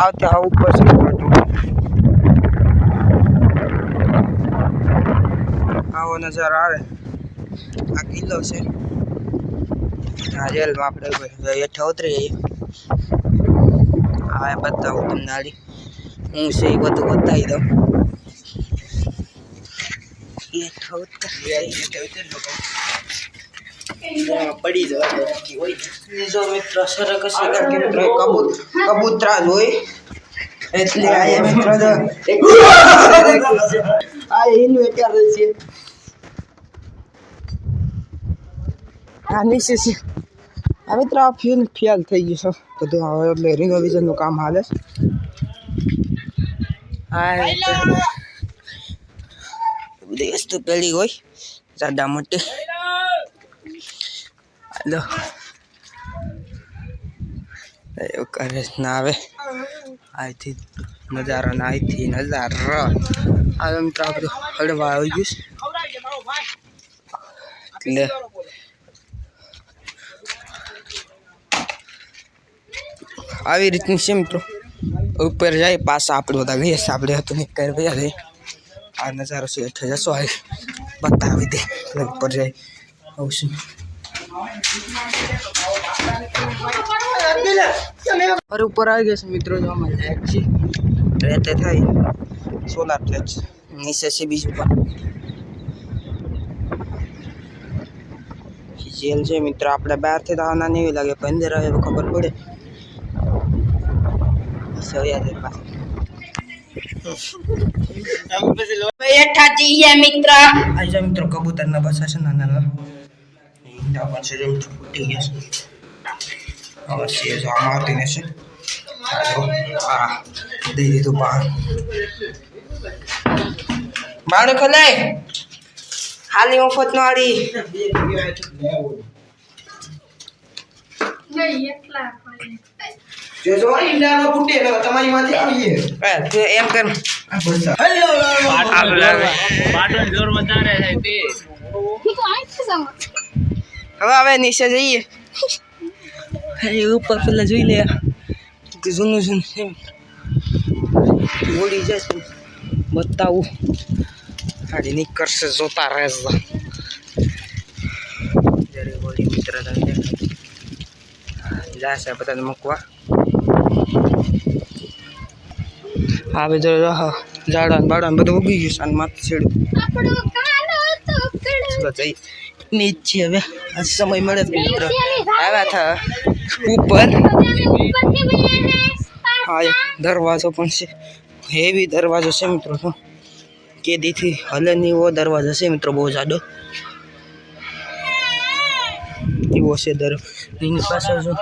આવતે આ ઉપર છે આવો નજારો આવે આ કિલ્લો છે આ રેલમાં આપણે હેઠા ઉતરી જઈએ હા બતાવું તમને આડી હું છે એ બધું બતાવી દઉં હેઠા પડી જવા જો મિત્ર સરક હશે કારણ કે મિત્રો કબૂતરા જ હોય એટલે આ મિત્ર આ ઇન્વેટર છે આ નીચે છે આ મિત્ર આ ફેલ થઈ ગયું છે બધું હવે એટલે રિનોવેશનનું કામ હાલે હા બધી વસ્તુ પેલી હોય જાડા મોટી હાલો એવું કરે ના આવે અહીંથી નજારો ને અહીંથી નજારો હવે મિત્રો આપણે હળવા આવી ગયું એટલે આવી રીતની છે મિત્રો ઉપર જાય પાછા આપણે બધા ગઈએ આપણે હતું ને કઈ ભૈયા જઈએ આ નજારો છે એટલે જશો આવી બતાવી દે ઉપર જાય આવું શું અરે ઉપર આવી ગયા છે મિત્રો જો અમે લાઈટ છે રેતે થાય સોલાર પ્લેટ નીચે છે બીજું પણ જેલ છે મિત્રો આપણે બહારથી તો આવવાના નહીં લાગે પણ અંદર આવે ખબર પડે મિત્રો કબૂતર ના બસા છે નાના ફૂટી ગયા છે અમારતી ને છે દઈ દીધું બાણ ખોલાય હાલી મફત નો આડી તમારી માંથી આવીએ એમ કર હવે હવે નીચે જઈએ ઉપર પેલા જોઈ લે જૂનું જૂનું ઓડી જશે બતાવું હાડી નીકળશે જોતા રહેશે જયારે ઓડી મિત્ર જશે બધાને મૂકવા આ બધું ઝાડવા બાળવા બધું ઉગી ગયું છે અને માથે છેડું નીચે હવે આ સમય મળે મિત્ર આવ્યા હતા ઉપર હા દરવાજો પણ છે હેવી દરવાજો છે મિત્રો શું કેદીથી હલે નહીં એવો દરવાજો છે મિત્રો બહુ જાડો એવો છે એની પાસે જો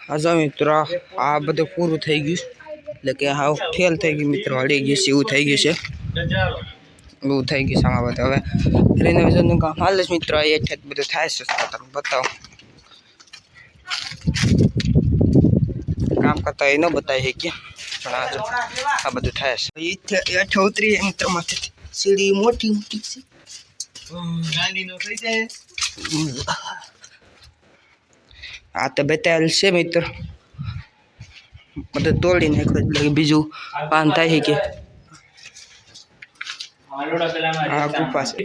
હા મિત્રો આ બધું પૂરું થઈ ગયું એટલે કે હાવ ફેલ થઈ ગયું મિત્રો હળી ગયું છે એવું થઈ ગયું છે એવું થઈ ગયું છે આમાં બધું હવે રિનોવેશનનું કામ હાલ જ મિત્રો એ બધું થાય છે તમને બતાવો કામ કરતા એ ન બતાવી શકીએ પણ આ બધું થાય છે હેઠ ઉતરી મિત્રો માંથી સીડી મોટી મોટી છે આ તો બતાવેલ છે મિત્ર બધું તોડી નાખ્યું એટલે બીજું પાન થાય છે કે આ ગુફા છે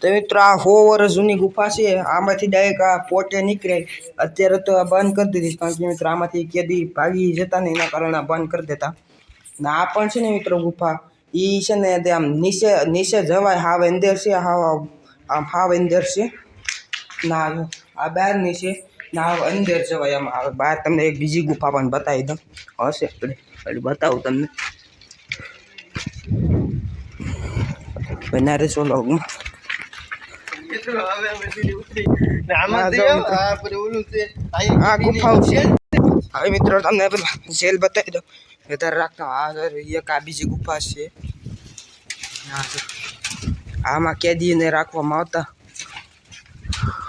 તો મિત્રો આ 100 વર્ષ જૂની ગુફા છે આમાંથી ડાયરેક્ટ આ પોટે નીકળે અત્યારે તો આ બંધ કરી દીધી કારણ કે મિત્રો આમાંથી કેદી ભાગી જતા ને એના કારણે બંધ કરી દેતા ને આ પણ છે ને મિત્રો ગુફા એ છે ને આમ નીચે જવાય હાવ અંદર છે આમ હાવ અંદર છે ના આ બહારની છે ના અંદર જવાય આમ આવે બહાર તમને એક બીજી ગુફા પણ બતાવી દઉં હશે બતાવું તમને બનારે સોલો આ ગુફાઓ છે હવે મિત્રો તમને પેલા જેલ બતાવી દો વધારે રાખતા એક આ બીજી ગુફા છે આમાં કેદીને રાખવામાં આવતા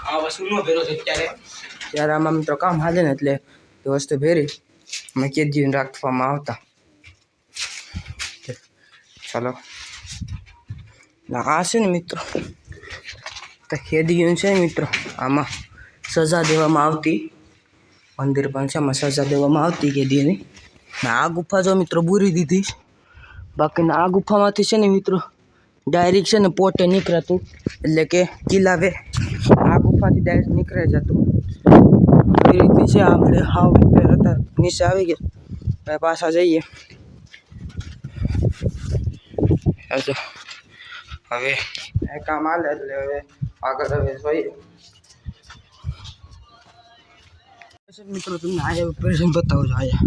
આ વસ્તુ નો ભેરો છે ત્યારે આમાં મિત્રો કામ હાલે ને એટલે એ વસ્તુ ભેરી અમે કેદીને રાખવામાં આવતા ચાલો ને આ છે ને મિત્રો તો કેદીઓ છે ને મિત્રો આમાં સજા દેવામાં આવતી મંદિર પણ છે આમાં સજા દેવામાં આવતી કેદીઓની ને આ ગુફા જો મિત્રો બૂરી દીધી બાકી આ ગુફામાંથી છે ને મિત્રો ડાયરેક્ટ છે ને પોતે નીકળાતું એટલે કે કિલ્લાવે આ ગુફાથી ડાયરેક્ટ નીકળાઈ જતું એ રીતની છે આપણે હાવ હતા નીચે આવી ગયા હવે પાછા જઈએ હવે કામ હાલે એટલે હવે આગળ હવે જોઈએ મિત્રો તમને આ ઓપરેશન બતાવું છું અહીંયા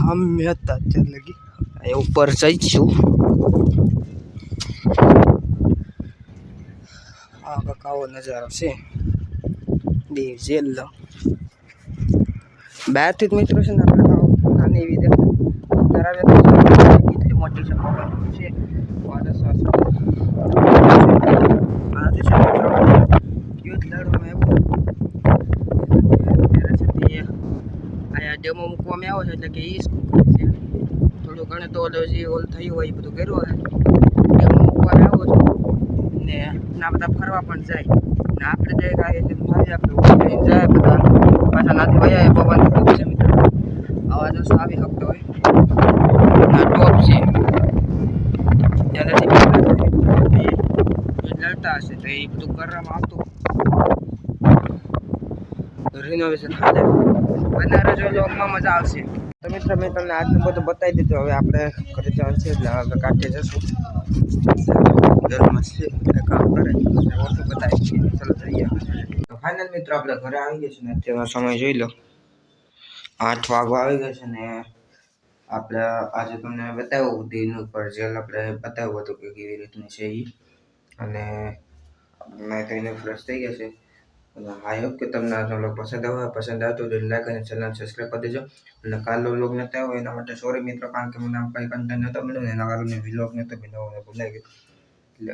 આમ મેં હતા અત્યારે લગી એ ઉપર જઈશું આ કાવો નજારો છે દેવ જેલ બહારથી જ મિત્રો છે ને આપણે નાની એવી ધરાવે કેટલી મોટી છે અહીંયા ડેમો મૂકવામાં આવ્યો છે એટલે કે ઈ છે થોડું ઘણું તો જે ઓલ થયું હોય એ બધું કર્યું હોય ડેમો મૂકવામાં આવ્યો છે ને ના બધા ફરવા પણ જાય ને આપણે જે કાંઈ આપણે જાય બધા પાછા નાથી વયા પવન ખૂબ છે મિત્રો અવાજ આવી શકતો હોય આ ટોપ છે ત્યાંથી લડતા હશે તો એ બધું કરવામાં આવતું રિનોવેશન હાલે બનારે જો લોકમાં મજા આવશે તો મિત્રો મેં તમને આજનું બધું બતાવી દીધું હવે આપણે ઘરે જવાનું છે એટલે આપણે કાંઠે જશું ગરમમાં છે એટલે કામ કરે ઓછું બતાવી છીએ ચલો જઈએ તો ફાઇનલ મિત્રો આપણે ઘરે આવી ગયા છે ને અત્યારનો સમય જોઈ લો 8 વાગવા આવી ગયા છે ને આપણે આજે તમને બતાવ્યું દિન ઉપર જેલ આપણે બતાવ્યું હતું કે કેવી રીતની છે એ અને મેં કહીને ફ્રેશ થઈ ગયા છે આઈ હોપ કે તમને આજનો વ્લોગ પસંદ આવતો હોય લાઈક અને ચેનલ સબસ્ક્રાઈબ કરી દેજો અને કાલનો વ્લોગ નહોતો આવ્યો એના માટે સોરી મિત્રો કારણ કે મને કંઈ કન્ટેન્ટ નહોતો મળ્યો એના કારણે વ્લોગ નહોતો બનાવવાનો ભૂલાઈ ગયો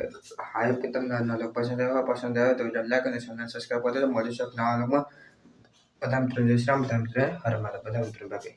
એટલે આઈ હોપ કે તમને આજનો વ્લોગ પસંદ આવ્યો તો લાઈક અને ચેનલ સબસ્ક્રાઈબ કરી દેજો મળીશું નવા વ્લોગમાં બધા મિત્રો જય શ્રી રામ બધા મિત્રો હર માતા બધા મિત્રો બાકી